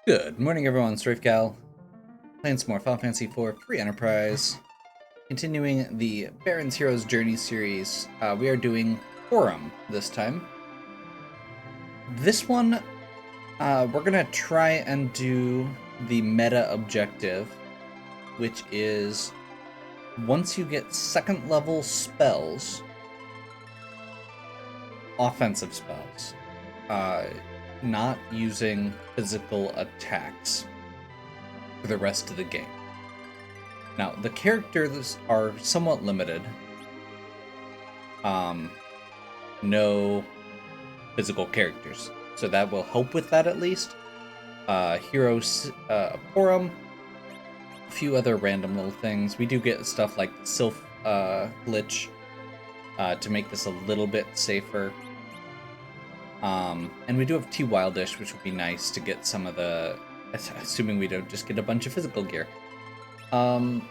Good morning, everyone. StrafeGal, playing some more Final Fantasy IV Free Enterprise. Continuing the Baron's Heroes Journey series, we are doing Porom this time. This one, we're gonna try and do the meta objective, which is once you get second level spells, offensive spells, not using physical attacks for the rest of the game. Now, the characters are somewhat limited. No physical characters, so that will help with that at least. Heroes, Porom, a few other random little things. We do get stuff like Sylph glitch to make this a little bit safer. And we do have T Wildish, which would be nice to get some of the, assuming we don't just get a bunch of physical gear. So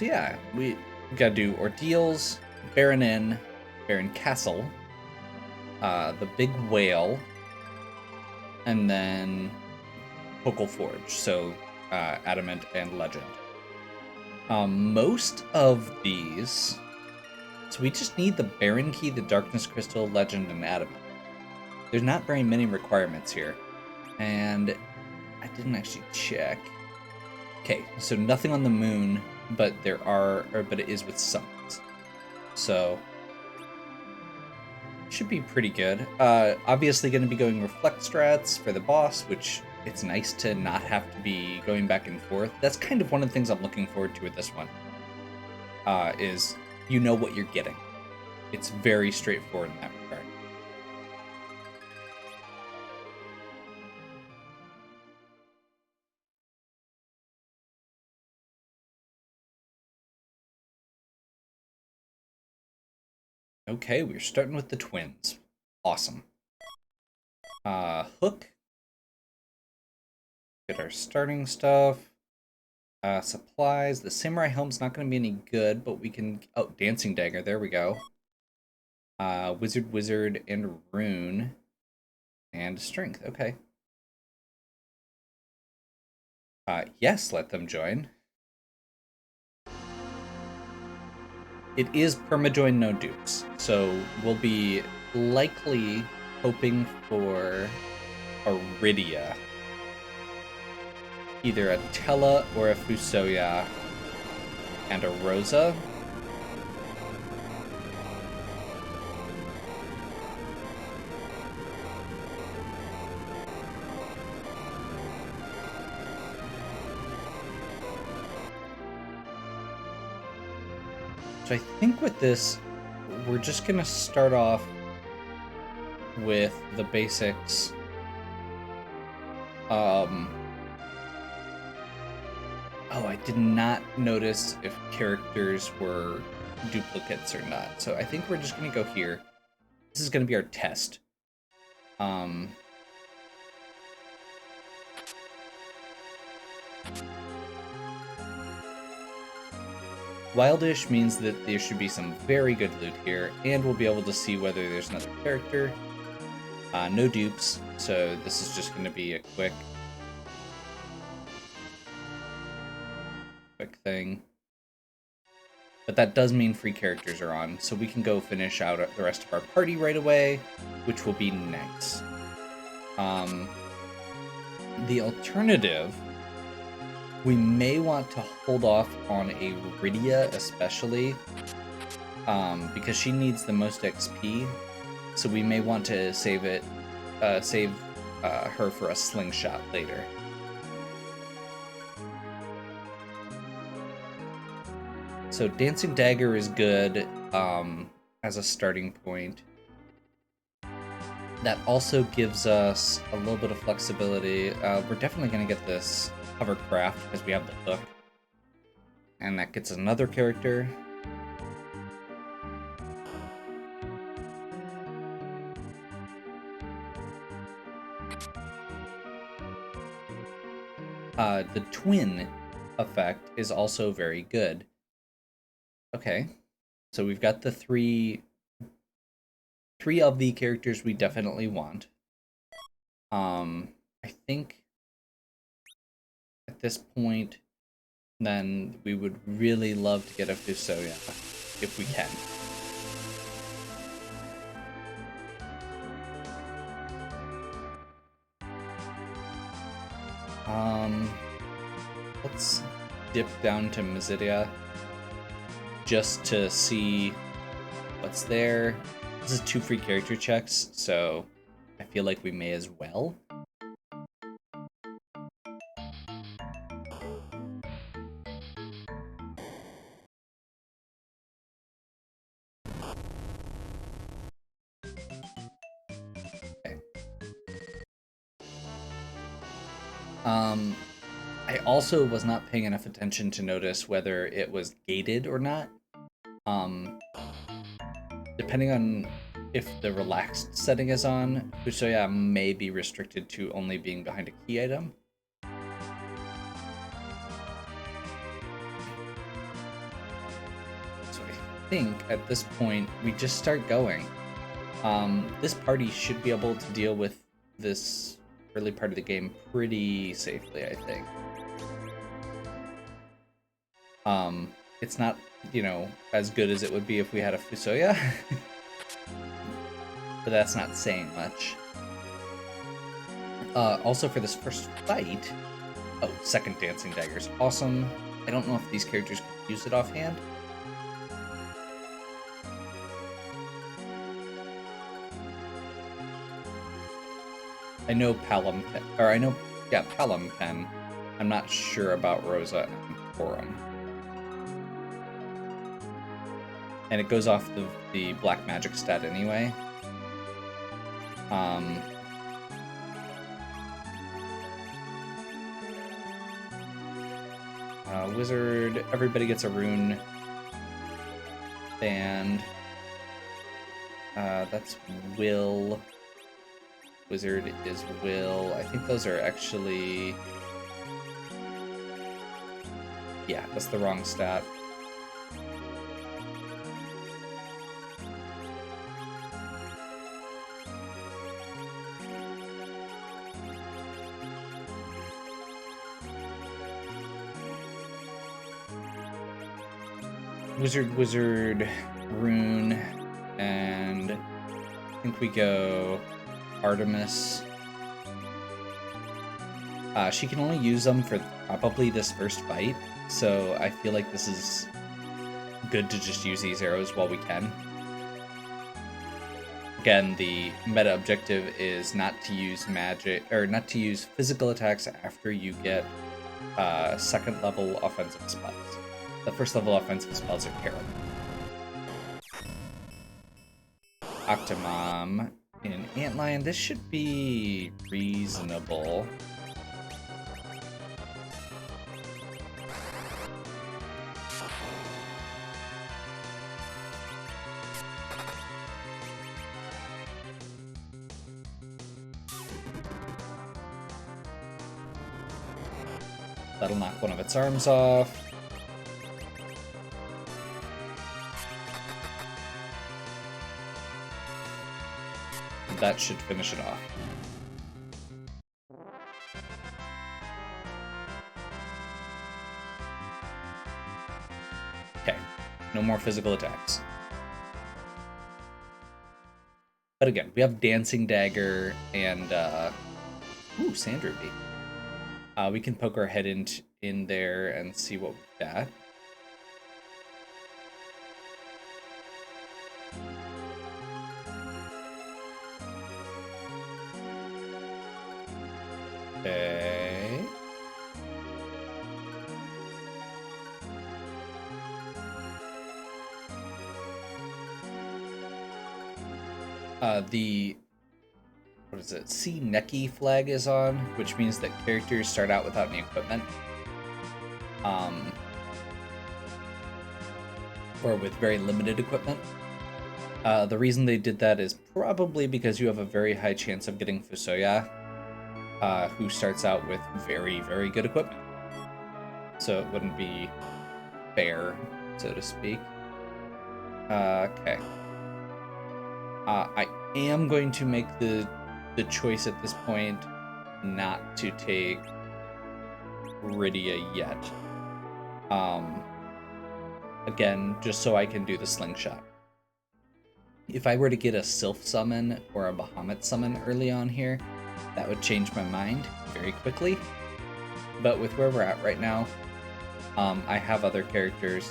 yeah, we gotta do Ordeals, Baron Inn, Baron Castle, the Big Whale, and then Focal Forge, so Adamant and Legend. Most of these, so we just need the Baron Key, the Darkness Crystal, Legend, and Adamant. There's not very many requirements here, and I didn't actually check. Okay, so nothing on the moon, but but it is with summons. So should be pretty good. Obviously going to be going Reflect strats for the boss, which it's nice to not have to be going back and forth. That's kind of one of the things I'm looking forward to with this one. Is you know what you're getting. It's very straightforward in that regard. Okay, we're starting with the twins. Awesome. Hook. Get our starting stuff. Supplies. The Samurai Helm's not going to be any good, but we can... Oh, Dancing Dagger. There we go. Wizard, and Rune. And Strength. Okay. Yes, let them join. It is permajoin, no dupes. So we'll be likely hoping for Iridia. Either a Tella or a Fusoya and a Rosa. So I think with this, we're just gonna start off with the basics. Oh, I did not notice if characters were duplicates or not. So I think we're just gonna go here. This is gonna be our test. Wildish means that there should be some very good loot here, and we'll be able to see whether there's another character. No dupes, so this is just gonna be a quick thing. But that does mean free characters are on, so we can go finish out the rest of our party right away, which will be nice. The alternative, we may want to hold off on a Iridia especially, because she needs the most XP, so we may want to save her for a slingshot later. So Dancing Dagger is good as a starting point. That also gives us a little bit of flexibility. We're definitely going to get this Hovercraft because we have the hook. And that gets another character. The twin effect is also very good. Okay, so we've got the three of the characters we definitely want. I I think at this point, then we would really love to get a Fusoya if we can. Let's dip down to Mazidia just to see what's there. This is 2 free character checks, so I feel like we may as well. Okay. I also was not paying enough attention to notice whether it was gated or not. Depending on if the relaxed setting is on, Fusoya may be restricted to only being behind a key item. So I think at this point we just start going. This party should be able to deal with this early part of the game pretty safely, I think. It's not, as good as it would be if we had a Fusoya. But that's not saying much. Also for this first fight... Oh, second Dancing Dagger's awesome. I don't know if these characters can use it offhand. I know Palom can, Palom can. I'm not sure about Rosa and Porom. And it goes off the black magic stat anyway. Wizard, everybody gets a rune. And that's Will. Wizard is Will. I think those are actually... Yeah, that's the wrong stat. Wizard, rune, and I think we go Artemis. She can only use them for probably this first fight, so I feel like this is good to just use these arrows while we can. Again, the meta objective is not to use magic, or not to use physical attacks after you get second level offensive spells. The first level offensive spells are terrible. Octomom in Antlion, this should be reasonable. That'll knock one of its arms off. That should finish it off. Okay, no more physical attacks. But again, we have Dancing Dagger and, ooh, Sand Ruby. We can poke our head in there and see what we've got. Okay. What is it? See Neki flag is on, which means that characters start out without any equipment. Or with very limited equipment. The reason they did that is probably because you have a very high chance of getting Fusoya, who starts out with very, very good equipment. So it wouldn't be fair, so to speak. Okay. I am going to make the choice at this point not to take Rydia yet. Again, just so I can do the slingshot. If I were to get a Sylph summon or a Bahamut summon early on here, that would change my mind very quickly. But with where we're at right now, I have other characters.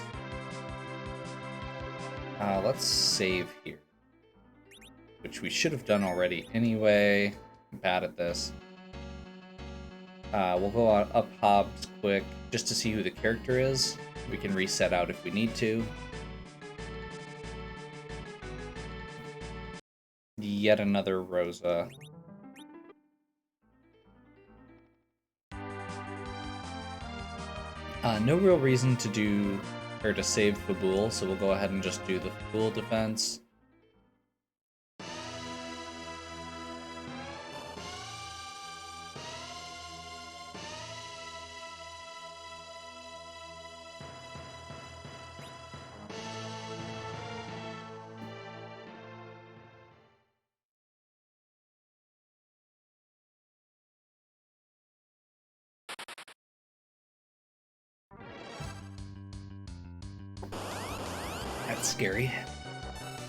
Let's save here, which we should have done already anyway. I'm bad at this. We'll go up Hobbs quick just to see who the character is. We can reset out if we need to. Yet another Rosa. No real reason to do or to save Fabul, so we'll go ahead and just do the Fabul defense. That's scary.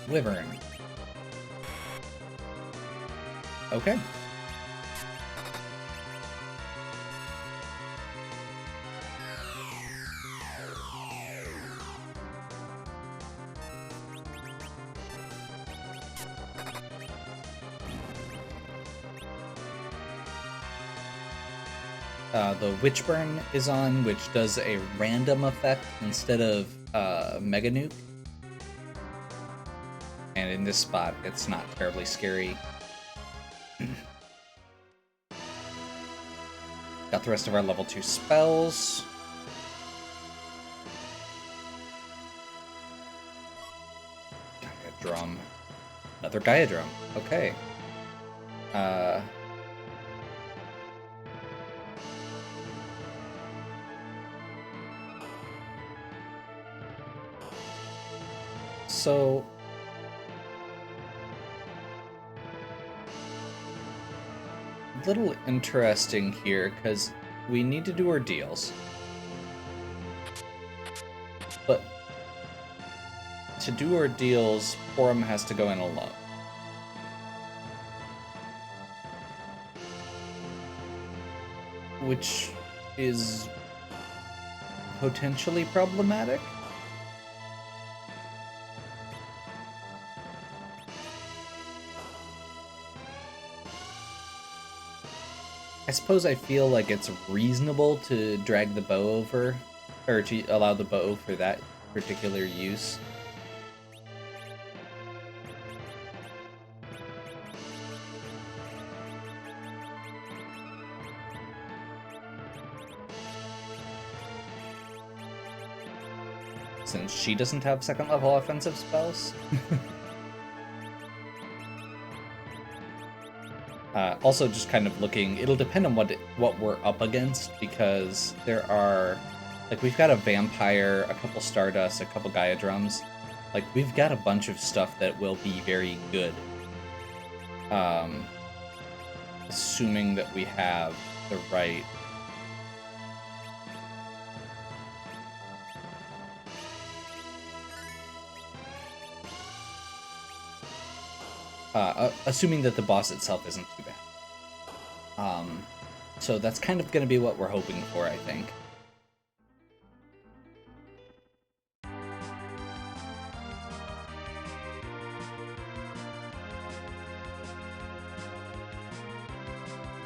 Wyvern. Okay. The Witchburn is on, which does a random effect instead of Mega Nuke. And in this spot, it's not terribly scary. Got the rest of our level 2 spells. Gaia Drum. Another Gaia Drum. Okay. So a little interesting here, because we need to do our deals. But to do our deals, Porom has to go in alone. Which is potentially problematic. I suppose I feel like it's reasonable to drag the bow over, or to allow the bow for that particular use. Since she doesn't have second level offensive spells. Also, just kind of looking, it'll depend on what we're up against, because there are, like, we've got a Vampire, a couple Stardust, a couple Gaia Drums. Like, we've got a bunch of stuff that will be very good. Assuming that we have the right... assuming that the boss itself isn't too bad. So that's kind of going to be what we're hoping for, I think.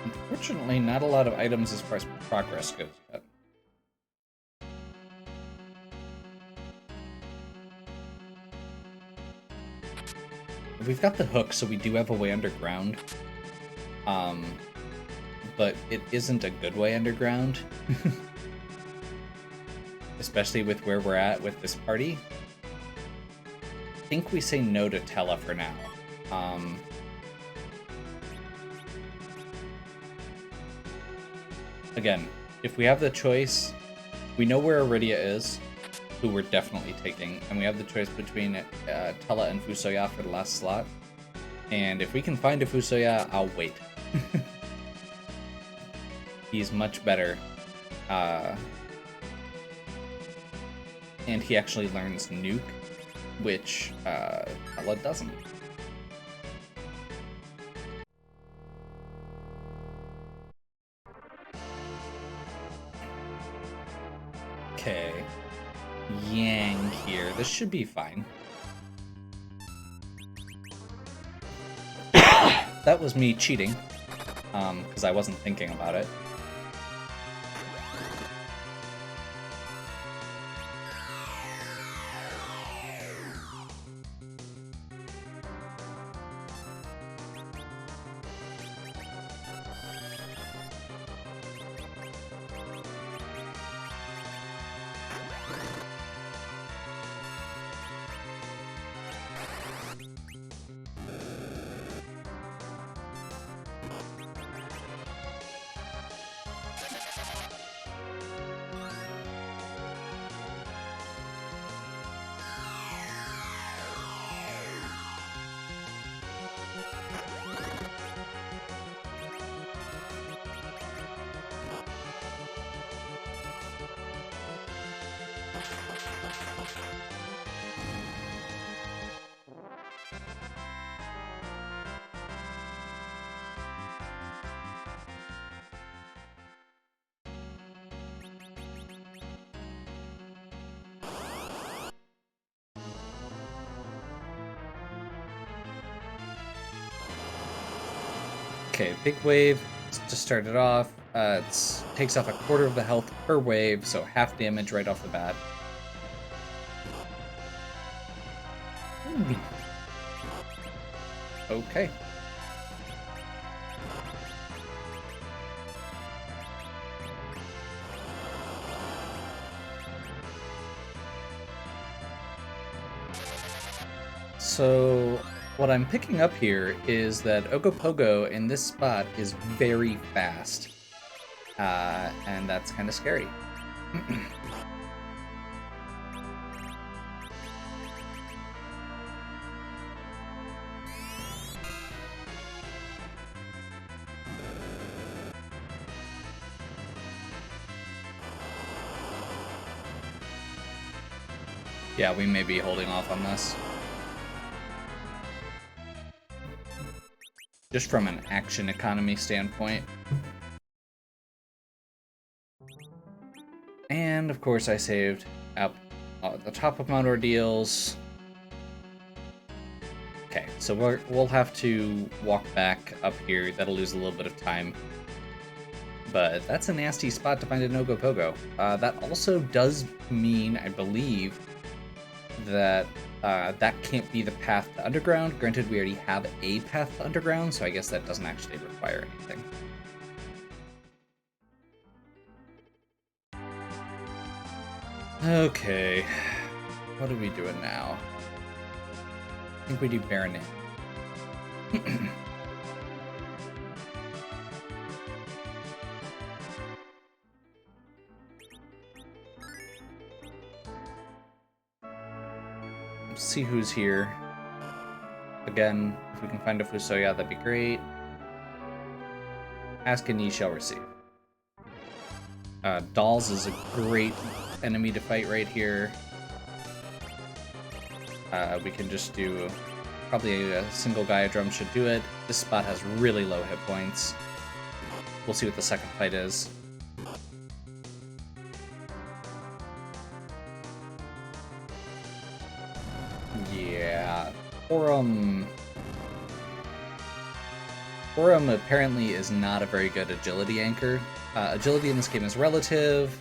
Unfortunately, not a lot of items as far as progress goes yet. We've got the hook, so we do have a way underground. But it isn't a good way underground. Especially with where we're at with this party. I think we say no to Tella for now. Again, if we have the choice, we know where Iridia is, who we're definitely taking, and we have the choice between Tella and Fusoya for the last slot. And if we can find a Fusoya, I'll wait. He's much better. And he actually learns Nuke, which Ella doesn't. Okay. Yang here. This should be fine. That was me cheating, because I wasn't thinking about it. Okay, big wave to start it off. It takes off a quarter of the health per wave, so half damage right off the bat. Okay. So what I'm picking up here is that Ogopogo in this spot is very fast, and that's kind of scary. Yeah, we may be holding off on this. Just from an action economy standpoint. And of course I saved up the top of Mount Ordeals. Okay, so we'll have to walk back up here. That'll lose a little bit of time. But that's a nasty spot to find a Ogopogo. That also does mean, I believe, that that can't be the path to Underground. Granted, we already have a path to Underground, so I guess that doesn't actually require anything. Okay, what are we doing now? I think we do Baronet. See who's here. Again, if we can find a Fusoya, that'd be great. Ask and ye shall receive. Dolls is a great enemy to fight right here. We can just do... Probably a single Gaia Drum should do it. This spot has really low hit points. We'll see what the second fight is. Yeah, Porom apparently is not a very good agility anchor. Agility in this game is relative.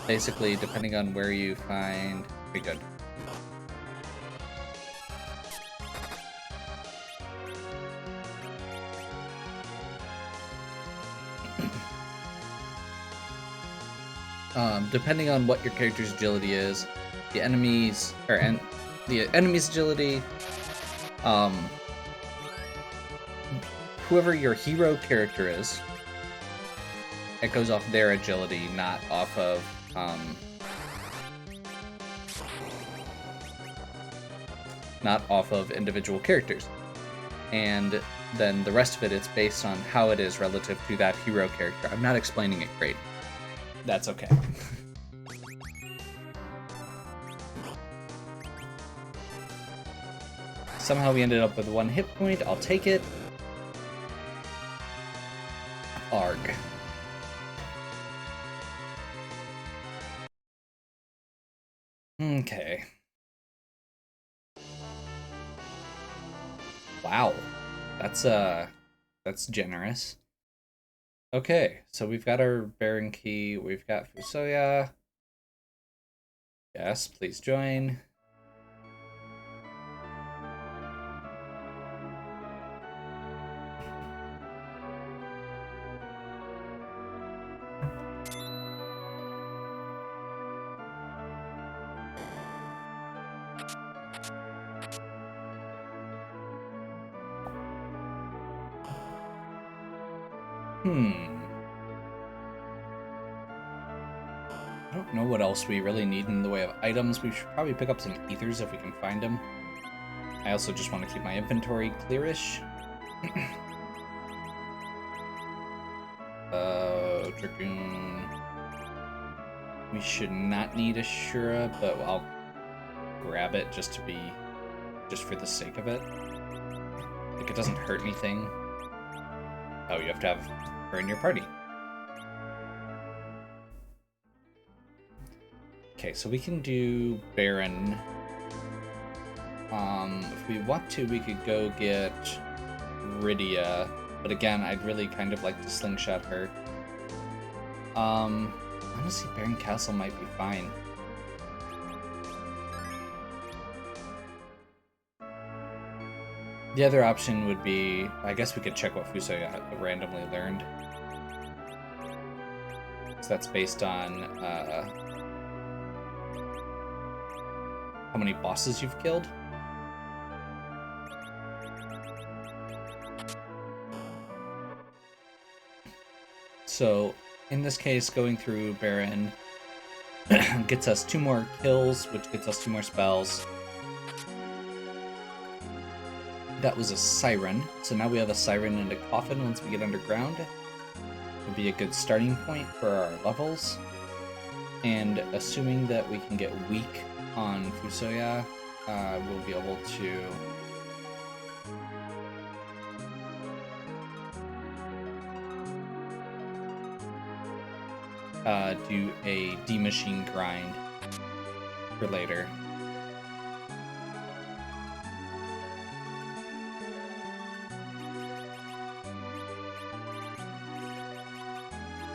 Basically, depending on where you find... Pretty good. Depending on what your character's agility is, the enemy's agility, whoever your hero character is, it goes off their agility, not off of individual characters. And then the rest of it's based on how it is relative to that hero character. I'm not explaining it great. That's okay. Somehow we ended up with 1 hit point. I'll take it. Arg. Okay. Wow. That's generous. Okay, so we've got our Baron Key, we've got Fusoya. Yes, please join. I don't know what else we really need in the way of items. We should probably pick up some ethers if we can find them. I also just want to keep my inventory clearish. Dragoon. We should not need Ashura, but I'll grab it just for the sake of it. Like, it doesn't hurt anything. Oh, you have to have her in your party. Okay, so we can do Baron. If we want to, we could go get Rydia, but again, I'd really kind of like to slingshot her. Honestly, Baron Castle might be fine. The other option would be, I guess we could check what Fusoya randomly learned. So that's based on how many bosses you've killed. So in this case, going through Baron gets us 2 more kills, which gets us 2 more spells. That was a Siren, so now we have a Siren and a Coffin once we get underground. Would be a good starting point for our levels. And assuming that we can get weak on Fusoya, we'll be able to do a D-Machine grind for later.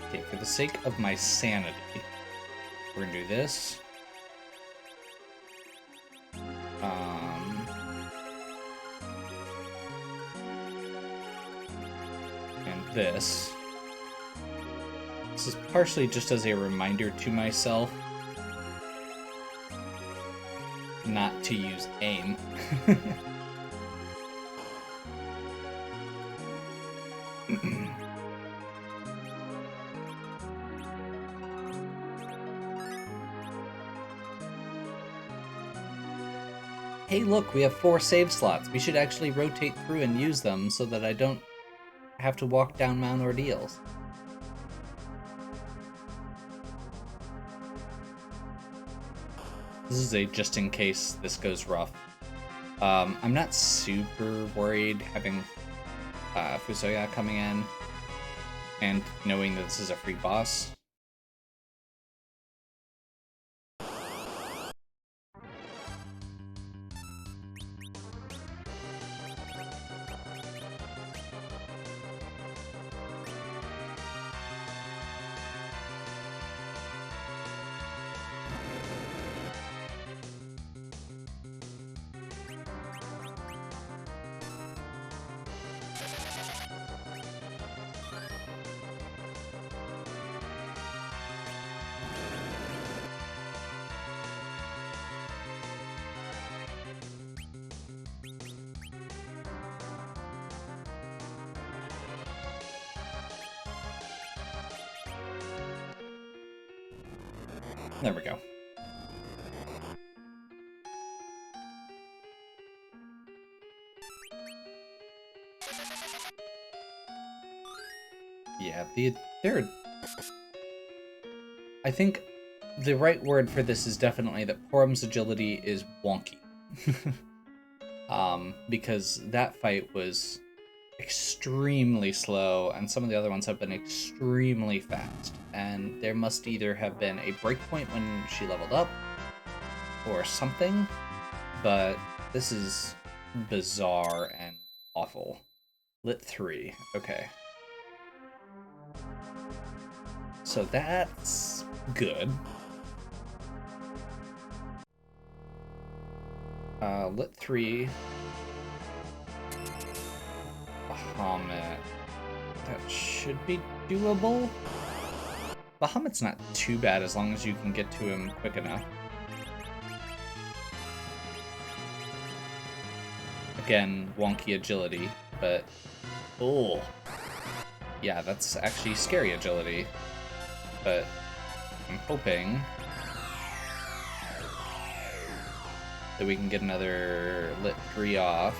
Okay, for the sake of my sanity, we're gonna do this. And this. This is partially just as a reminder to myself not to use aim. Hey, look, we have 4 save slots. We should actually rotate through and use them so that I don't have to walk down Mount Ordeals. This is a just in case this goes rough. I'm not super worried having Fusoya coming in and knowing that this is a free boss. There we go. Yeah, they're... I think the right word for this is definitely that Porom's agility is wonky. Because that fight was extremely slow, and some of the other ones have been extremely fast. And there must either have been a breakpoint when she leveled up, or something, but this is bizarre and awful. Lit 3, okay. So that's good. Lit 3. Bahamut. That should be doable. Bahamut's not too bad as long as you can get to him quick enough. Again, wonky agility, but... oh. Yeah, that's actually scary agility. But I'm hoping that we can get another Lit 3 off.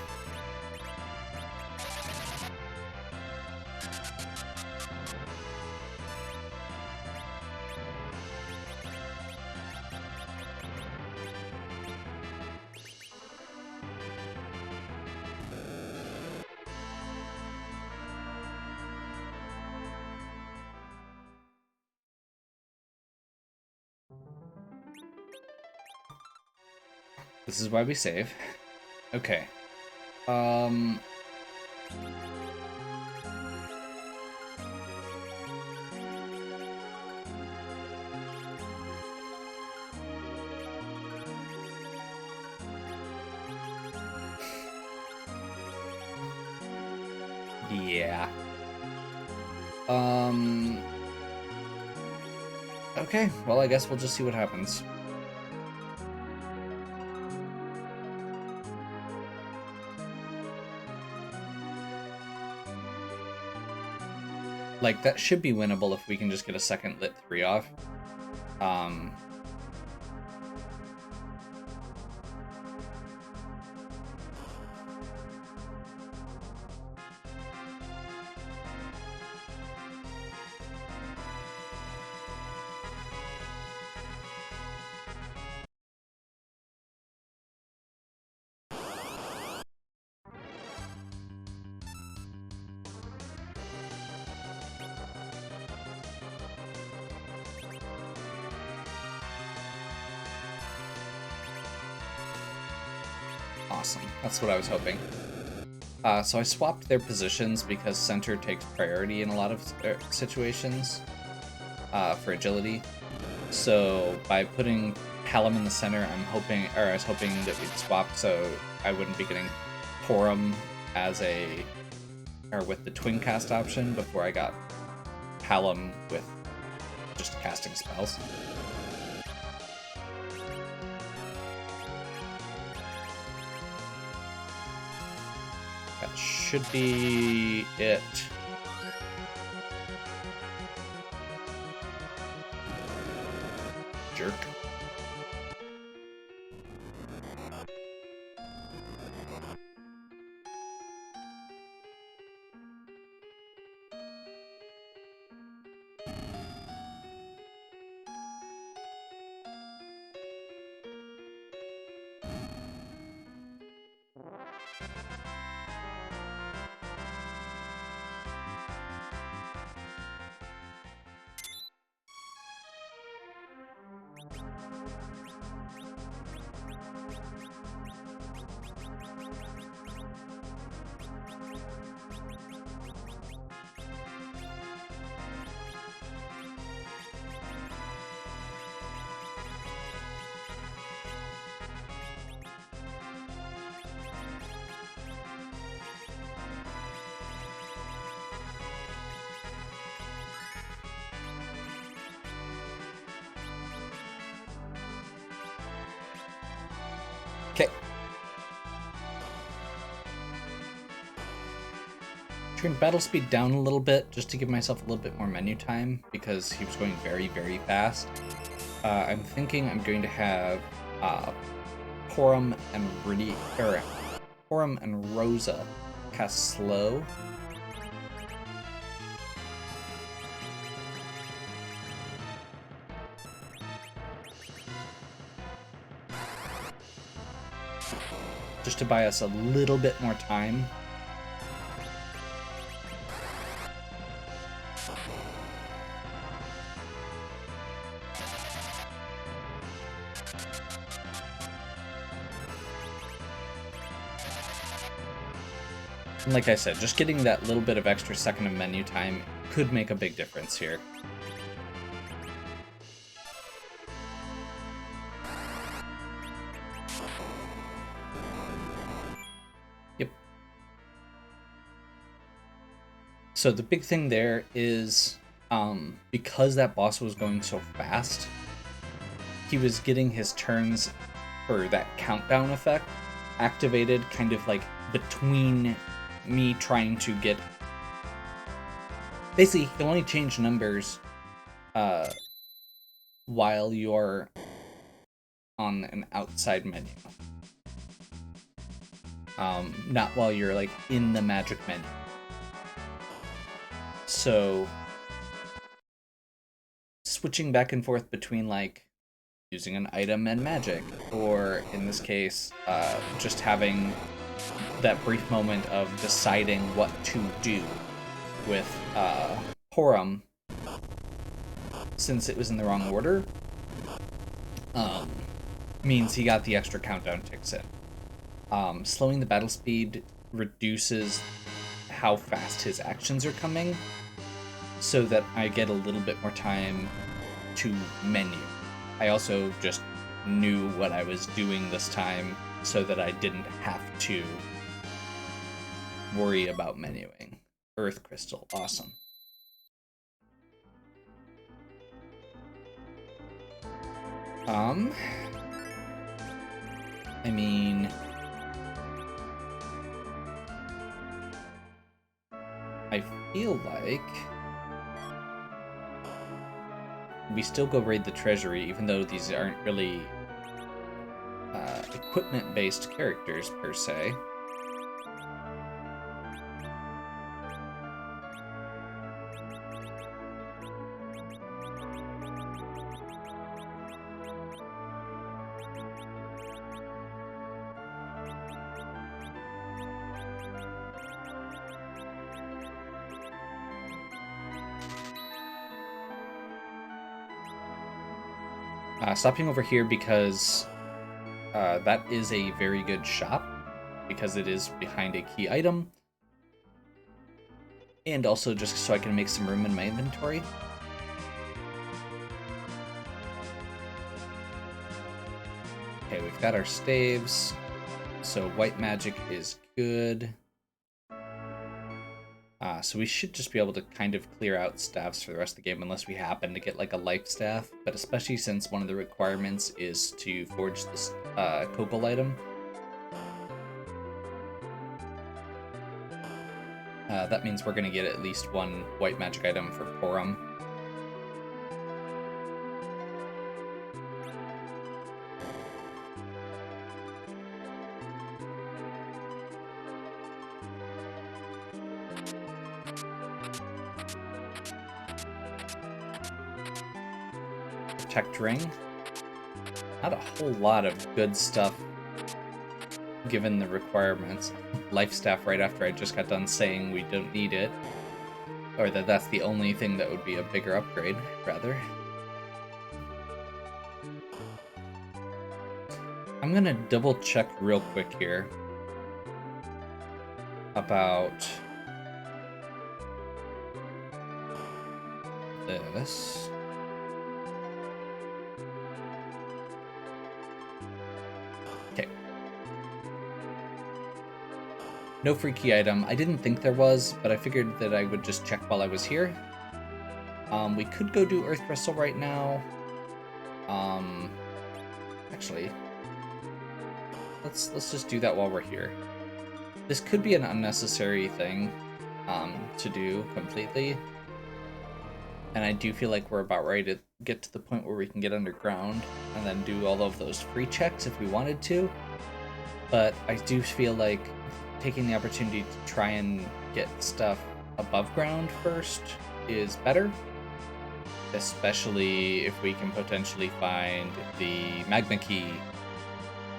This is why we save. Okay. Yeah. Okay, well, I guess we'll just see what happens. Like, that should be winnable if we can just get a second Lit 3 off. Awesome. That's what I was hoping. So I swapped their positions because center takes priority in a lot of situations for agility. So by putting Hallam in the center, I was hoping that we'd swap so I wouldn't be getting Porom with the twin cast option before I got Hallam with just casting spells. That should be it. Jerk. Okay. Turned battle speed down a little bit just to give myself a little bit more menu time because he was going very, very fast. I'm thinking I'm going to have Porom and Rosa cast slow. just to buy us a little bit more time. And like I said, just getting that little bit of extra second of menu time could make a big difference here. Yep. So the big thing there is, because that boss was going so fast, he was getting his turns, or that countdown effect, activated kind of like between me trying to get... Basically, you can only change numbers while you're on an outside menu. Not while you're like in the magic menu. So switching back and forth between like using an item and magic, or in this case, just having that brief moment of deciding what to do with Porom, since it was in the wrong order, means he got the extra countdown ticks in. Slowing the battle speed reduces how fast his actions are coming, so that I get a little bit more time to menu. I also just knew what I was doing this time, so that I didn't have to worry about menuing. Earth Crystal, awesome. I mean... I feel like... we still go raid the treasury, even though these aren't really equipment-based characters, per se. Stopping over here because that is a very good shop, because it is behind a key item, and also just so I can make some room in my inventory. Okay, we've got our staves, so white magic is good. So we should just be able to kind of clear out staffs for the rest of the game, unless we happen to get like a life staff, but especially since one of the requirements is to forge this copal item. That means we're going to get at least one white magic item for Porom. Protect ring. Not a whole lot of good stuff given the requirements. Life staff right after I just got done saying we don't need it. Or that that's the only thing that would be a bigger upgrade, rather. I'm gonna double check real quick here about this. Okay. No free key item. I didn't think there was, but I figured that I would just check while I was here. We could go do Earth Crystal right now. Actually, let's just do that while we're here. This could be an unnecessary thing to do completely. And I do feel like we're about ready to get to the point where we can get underground and then do all of those free checks if we wanted to. But I do feel like taking the opportunity to try and get stuff above ground first is better. Especially if we can potentially find the magma key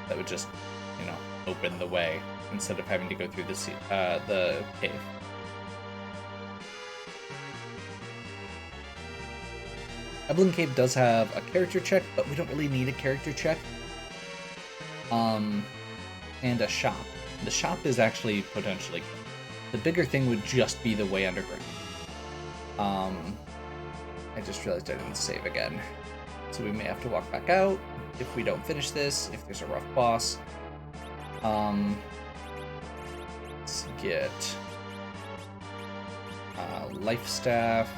that would just you know, open the way instead of having to go through the cave. Evelyn Cave does have a character check, but we don't really need a character check. And a shop. The shop is actually potentially good. The bigger thing would just be the way underground. I just realized I didn't save again. So we may have to walk back out if we don't finish this, if there's a rough boss. Let's get life staff.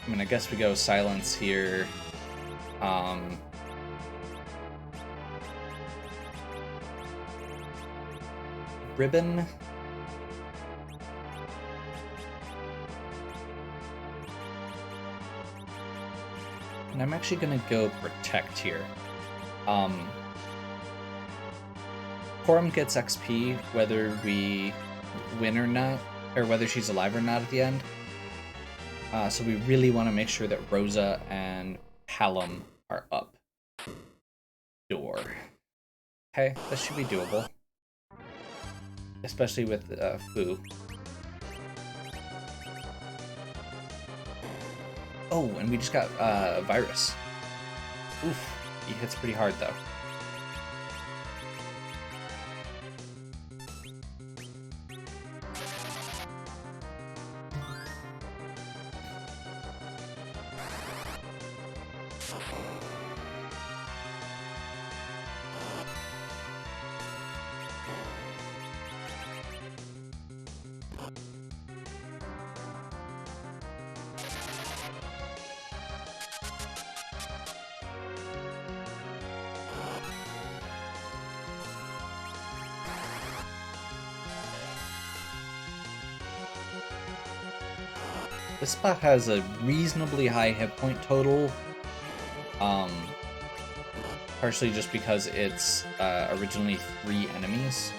I mean, I guess we go silence here. Ribbon. And I'm actually gonna go protect here. Porom gets XP whether we win or not, or whether she's alive or not at the end. So we really want to make sure that Rosa and Hallam are up. Door. Okay, this should be doable. Especially with Fu. Oh, and we just got Virus. Oof, he hits pretty hard though. This spot has a reasonably high hit point total, partially just because it's originally 3 enemies.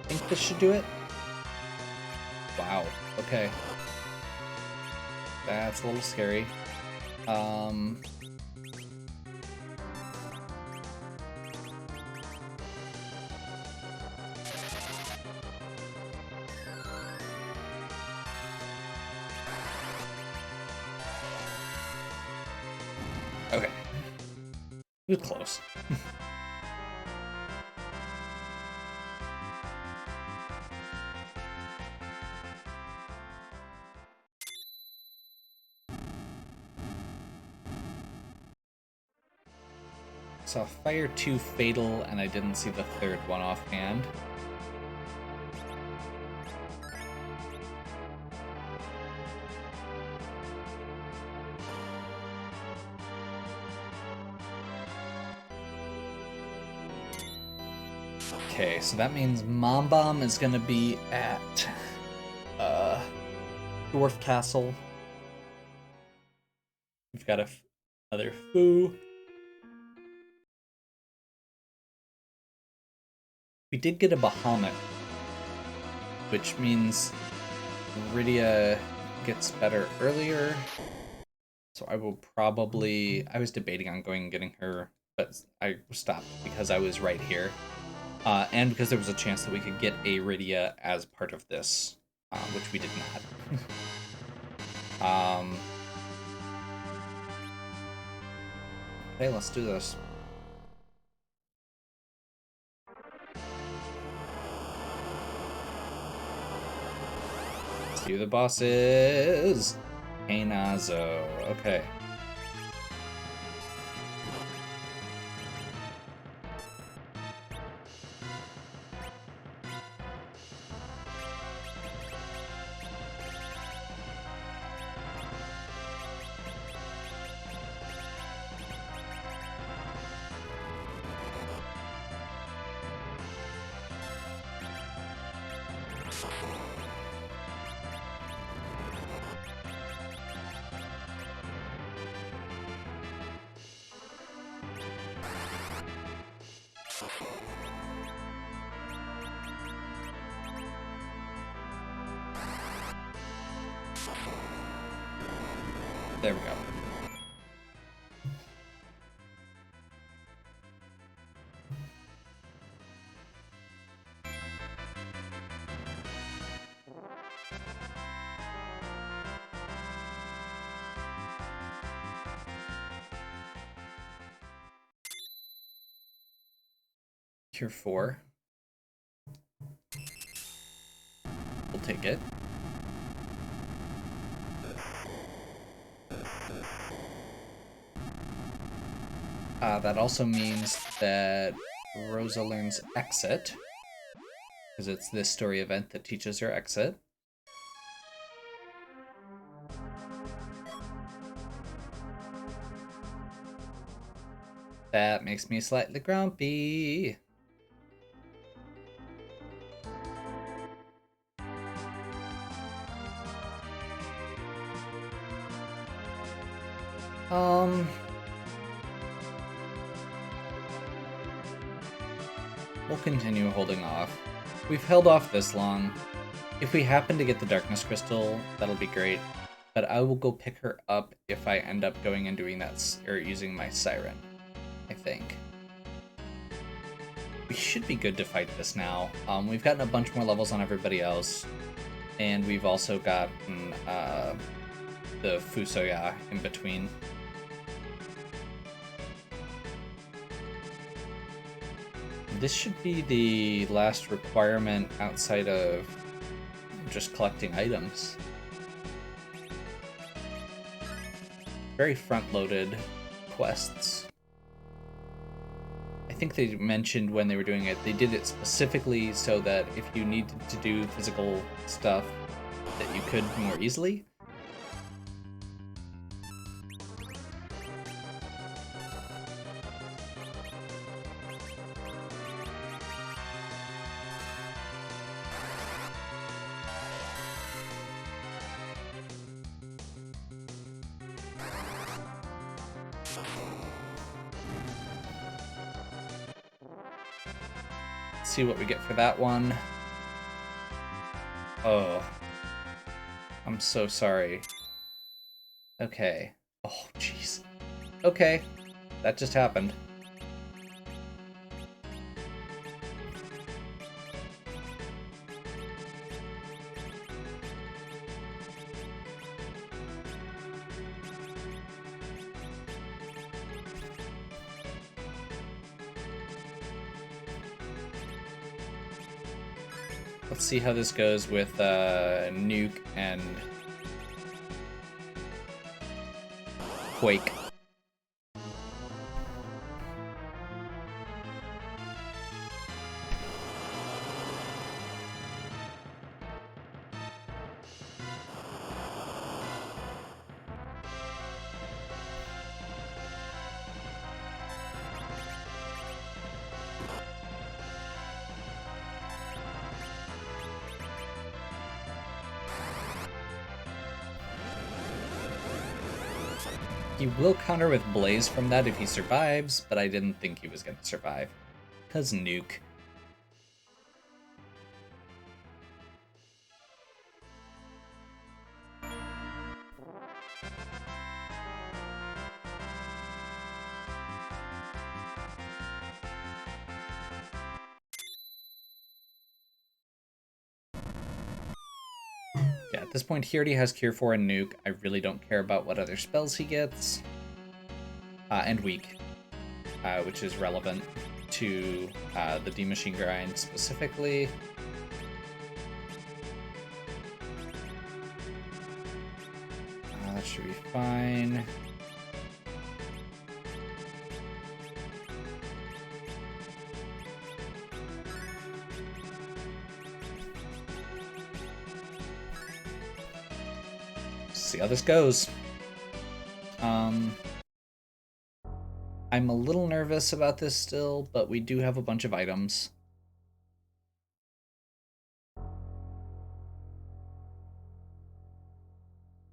I think this should do it. Wow, okay. That's a little scary. Okay. It was close. Saw Fire 2 Fatal, and I didn't see the third one offhand. Okay, so that means Mom Bomb is gonna be at Dwarf Castle. We've got another Fu. We did get a Bahamut, which means Rydia gets better earlier. So I will probably... I was debating on going and getting her, but I stopped because I was right here. And because there was a chance that we could get a Rydia as part of this, which we did not. Okay, let's do this. Let's do the bosses. Hey, Nazo. Okay. There we go. Tier 4. We'll take it. That also means that Rosa learns Exit, because it's this story event that teaches her Exit. That makes me slightly grumpy. We'll continue holding off. We've held off this long. If we happen to get the Darkness Crystal, that'll be great. But I will go pick her up if I end up going and doing that, or using my Siren, I think. We should be good to fight this now. We've gotten a bunch more levels on everybody else. And we've also gotten the Fusoya in between. This should be the last requirement outside of just collecting items. Very front-loaded quests. I think they mentioned when they were doing it, they did it specifically so that if you needed to do physical stuff, that you could more easily. See what we get for that one. Oh. I'm so sorry. Okay. Oh, jeez. Okay. That just happened. Let's see how this goes with Nuke and Quake. He will counter with Blaze from that if he survives, but I didn't think he was going to survive. Because Nuke. Yeah, at this point he already has Cure 4 and Nuke. I really don't care about what other spells he gets. And Weak, which is relevant to the D-Machine grind specifically. That should be fine. See how this goes. I'm a little nervous about this still, but we do have a bunch of items.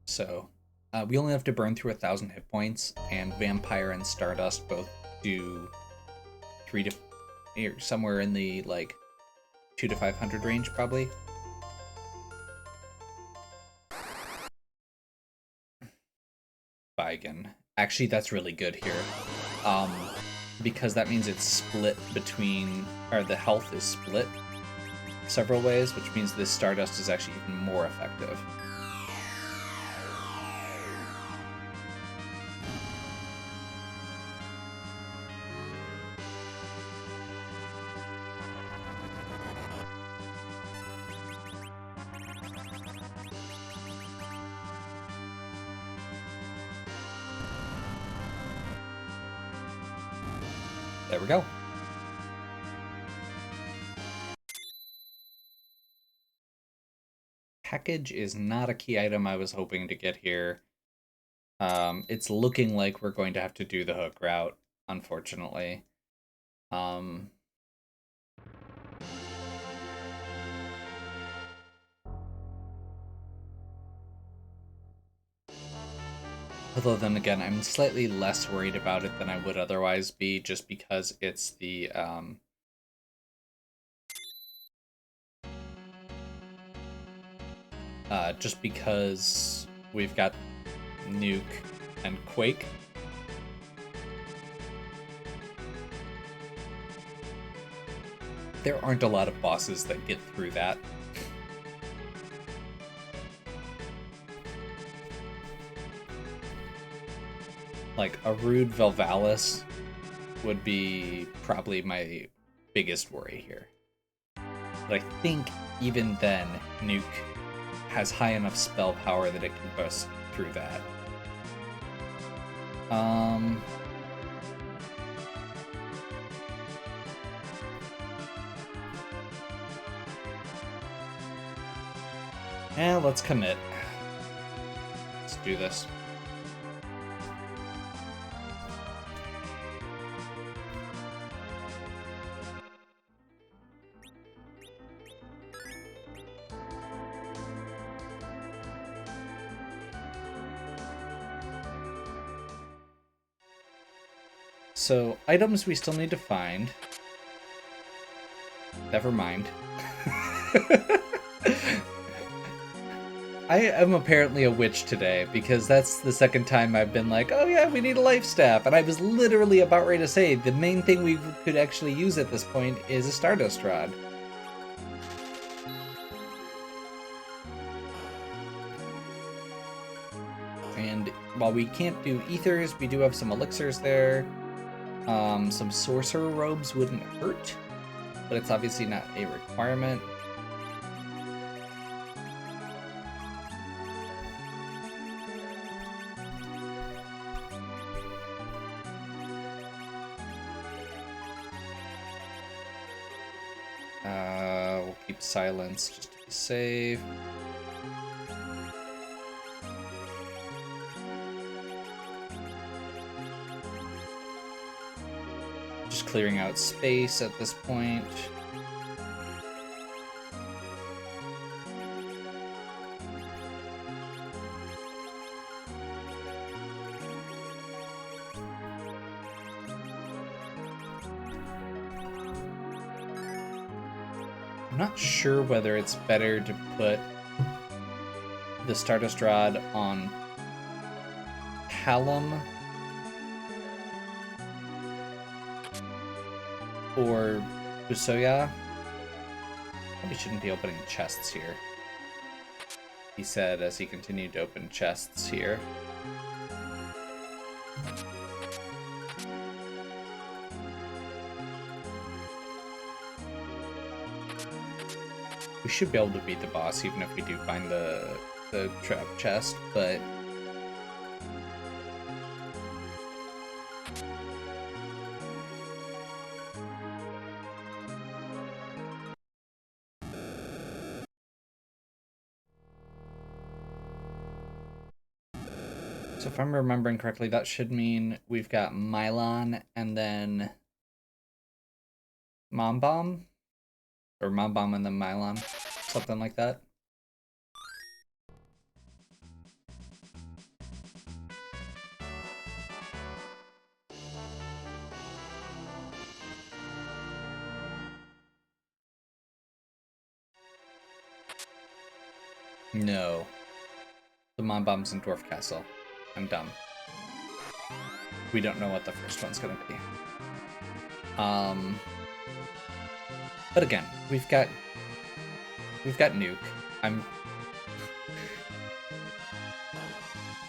So, we only have to burn through 1,000 hit points, and Vampire and Stardust both do 3 to somewhere in the like 2 to 500 range probably. Beigen. Actually, that's really good here. Um, because that means it's split between, or the health is split several ways, which means this Stardust is actually even more effective. There we go. Package is not a key item I was hoping to get here. It's looking like we're going to have to do the hook route, unfortunately. Although then again, I'm slightly less worried about it than I would otherwise be, just because it's the, just because we've got Nuke and Quake. There aren't a lot of bosses that get through that. Like, a rude Valvalis would be probably my biggest worry here. But I think even then, Nuke has high enough spell power that it can bust through that. Let's commit. Let's do this. So, items we still need to find. Never mind. I am apparently a witch today, because that's the second time I've been like, oh yeah, we need a life staff, and I was literally about ready to say, the main thing we could actually use at this point is a Stardust Rod. And while we can't do ethers, we do have some elixirs there. Some sorcerer robes wouldn't hurt, but it's obviously not a requirement. We'll keep silence just to be safe. Just clearing out space at this point. I'm not sure whether it's better to put the Stardust Rod on Hallam or Busoya. Probably shouldn't be opening chests here, he said as he continued to open chests here. We should be able to beat the boss even if we do find the trap chest, but so if I'm remembering correctly, that should mean we've got Mylon and then Mom Bomb? Or Mom Bomb and then Mylon? Something like that. No. The Mom Bomb's in Dwarf Castle. I'm dumb. we don't know what the first one's gonna be. But again, we've got Nuke.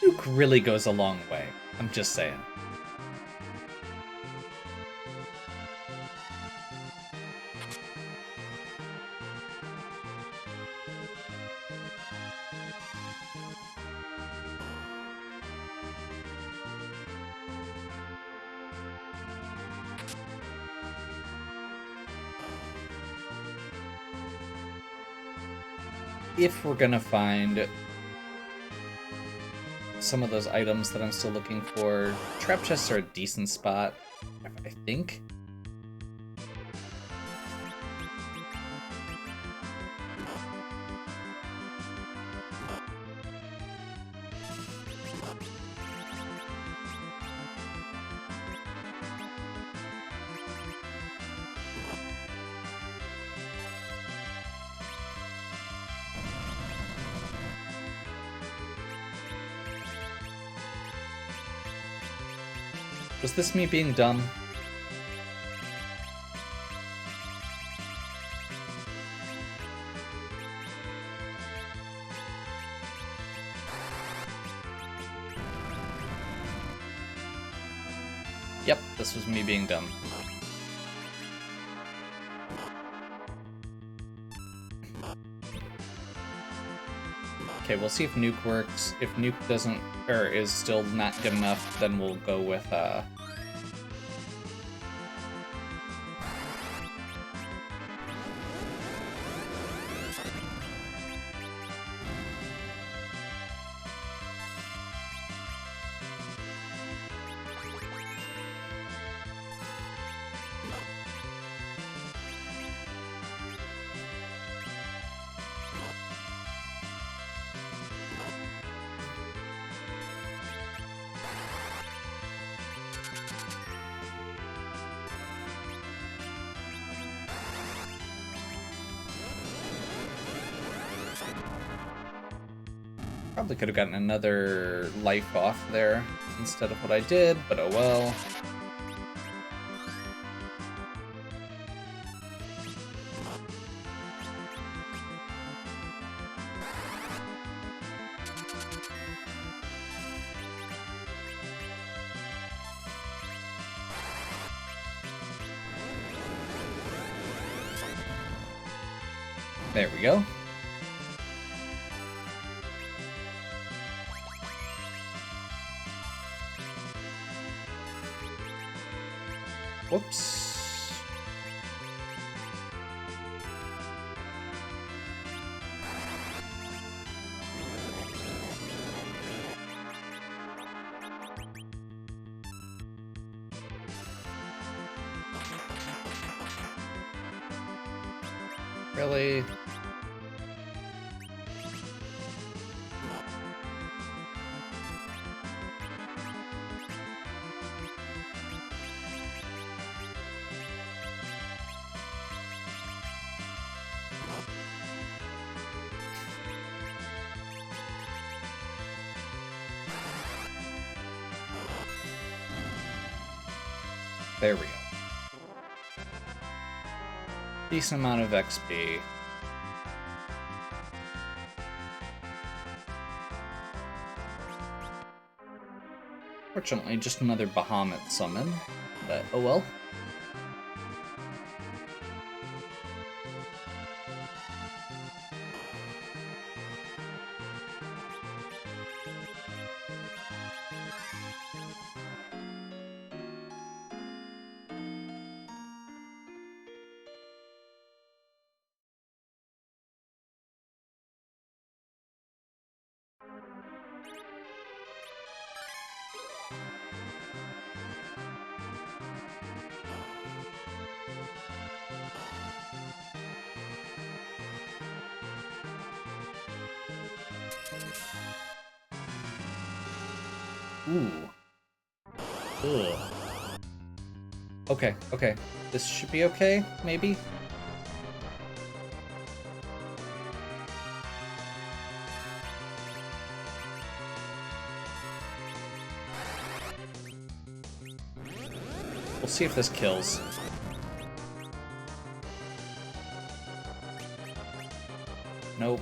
Nuke really goes a long way. I'm just saying. If we're gonna find some of those items that I'm still looking for, trap chests are a decent spot, I think. Was this me being dumb? Yep, this was me being dumb. Okay, we'll see if Nuke works. If Nuke doesn't, or is still not good enough, then we'll go with, probably could have gotten another life off there instead of what I did, but oh well. There we go. Whoops. Really? There we go. Decent amount of XP. Fortunately, just another Bahamut summon, but oh well. Ooh. Ugh. Okay, okay. This should be okay, maybe? We'll see if this kills. Nope.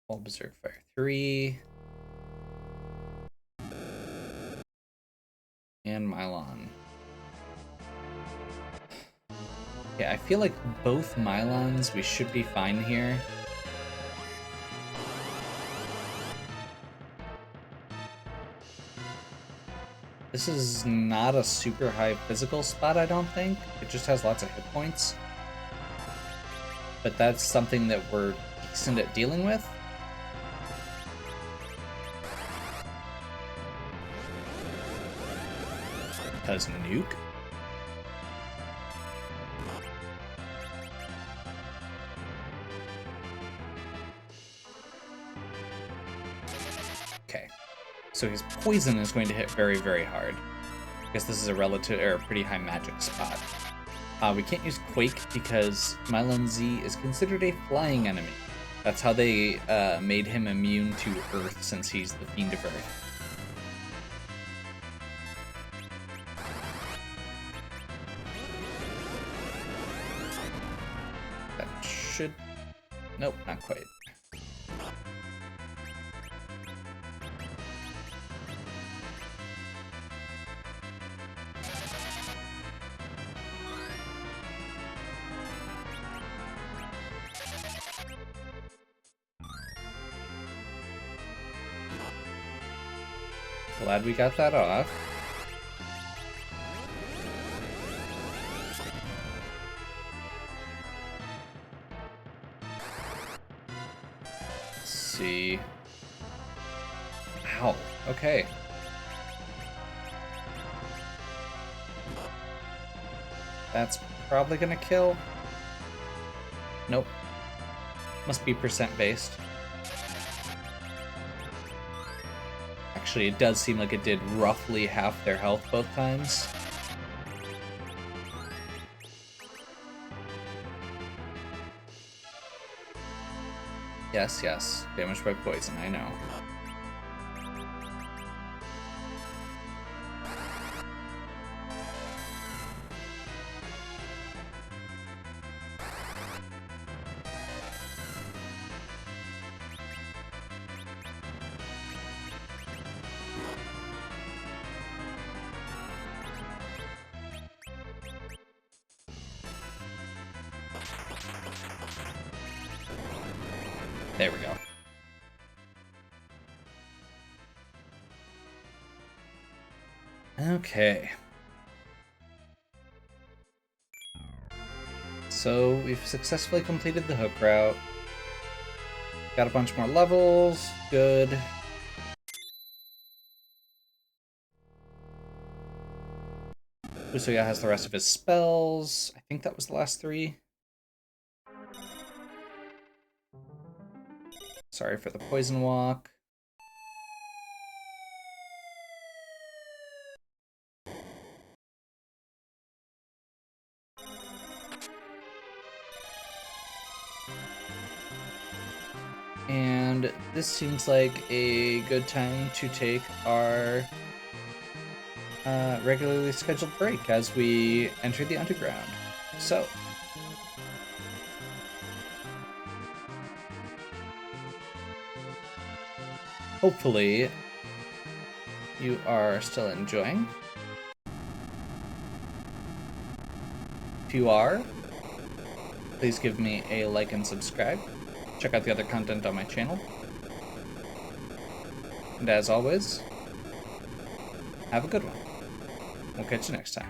All Berserk Fire 3. And Mylon. Yeah, I feel like both Mylons, we should be fine here. This is not a super high physical spot, I don't think. It just has lots of hit points. But that's something that we're decent at dealing with. Because nuke. Okay, so his poison is going to hit very, very hard. I guess this is a relative or a pretty high magic spot. We can't use Quake because Mylon Z is considered a flying enemy. That's how they made him immune to Earth, since he's the Fiend of Earth. Should... Nope, not quite. Glad we got that off. See. Ow. Okay. That's probably gonna kill. Nope. Must be percent based. Actually, it does seem like it did roughly half their health both times. Yes, yes. Damaged by poison, I know. There we go. Okay. So we've successfully completed the hook route. Got a bunch more levels. Good. Usuya has the rest of his spells. I think that was the last 3. Sorry for the poison walk. And this seems like a good time to take our regularly scheduled break as we enter the underground. So, hopefully you are still enjoying. If you are, please give me a like and subscribe. Check out the other content on my channel. And as always, have a good one. We'll catch you next time.